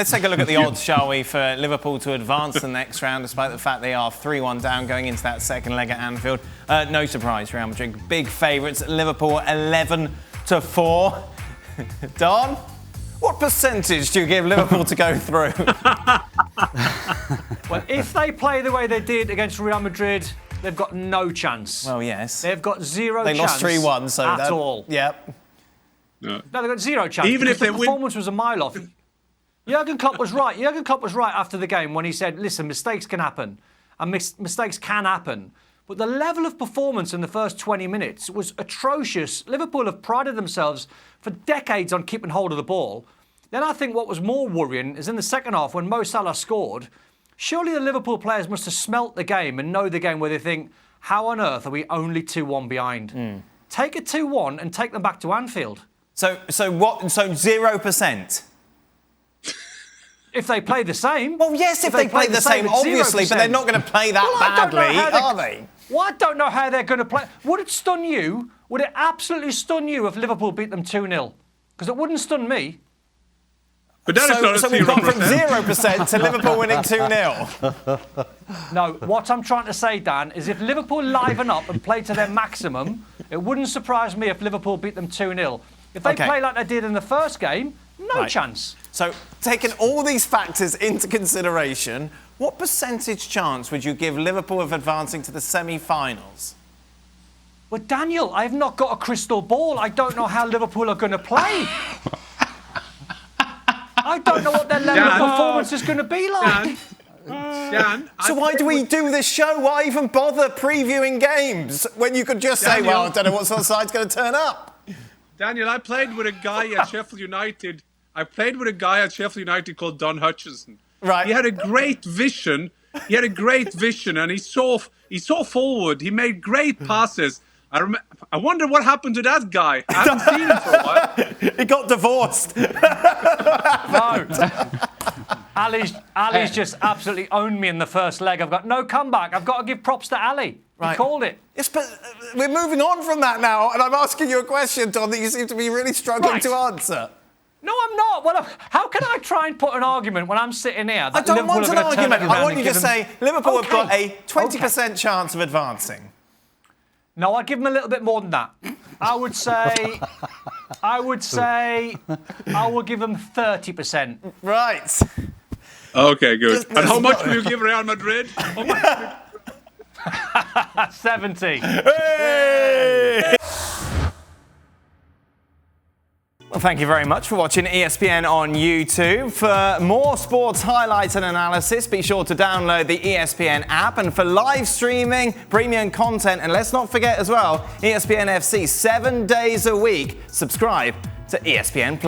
Let's take a look at the odds, shall we, for Liverpool to advance the next round, despite the fact they are 3-1 down going into that second leg at Anfield. No surprise, Real Madrid, big favourites. Liverpool 11-4. Don, what percentage do you give Liverpool to go through? Well, if they play the way they did against Real Madrid, they've got no chance. Well, yes. They've got zero they chance. They lost 3-1, so at all. Yep. No, they've got zero chance. Even if the performance was a mile off. Jurgen Klopp was right. Jurgen Klopp was right after the game when he said, listen, mistakes can happen. And mistakes can happen. But the level of performance in the first 20 minutes was atrocious. Liverpool have prided themselves for decades on keeping hold of the ball. Then I think what was more worrying is in the second half when Mo Salah scored, surely the Liverpool players must have smelt the game and know the game where they think, how on earth are we only 2-1 behind? Take a 2-1 and take them back to Anfield. So 0%? If they play the same. Well, yes, if they play the same, obviously, 0%. But they're not going to play that badly, are they? Well, I don't know how they're going to play. Would it stun you? Would it absolutely stun you if Liverpool beat them 2-0? Because it wouldn't stun me. But that so we've gone from 0% to Liverpool winning 2-0. No, what I'm trying to say, Dan, is if Liverpool liven up and play to their maximum, it wouldn't surprise me if Liverpool beat them 2-0. If they play like they did in the first game, no chance. So, taking all these factors into consideration, what percentage chance would you give Liverpool of advancing to the semi-finals? Well, Daniel, I've not got a crystal ball. I don't know how Liverpool are going to play. I don't know what their level of performance is going to be like. Dan, so why do we do this show? Why even bother previewing games when you could just say, well, I don't know what sort of side's going to turn up? Daniel, I played with a guy at Sheffield United. Called Don Hutchison. Right. He had a great vision. And he saw forward. He made great passes. I wonder what happened to that guy. I haven't seen him for a while. He got divorced. No. Ali's just absolutely owned me in the first leg. I've got no comeback. I've got to give props to Ali. He called it. Yes, but we're moving on from that now, and I'm asking you a question, Don, that you seem to be really struggling to answer. No, I'm not. Well, how can I try and put an argument when I'm sitting here? I don't want an argument. I want you to say Liverpool have got a 20% chance of advancing. No, I'd give them a little bit more than that. I would say I will give them 30%. Right. Okay, good. And how much will you give Real Madrid? 70. Hey! Well, thank you very much for watching ESPN on YouTube. For more sports highlights and analysis, be sure to download the ESPN app. And for live streaming, premium content, and let's not forget as well, ESPN FC 7 days a week. Subscribe to ESPN+.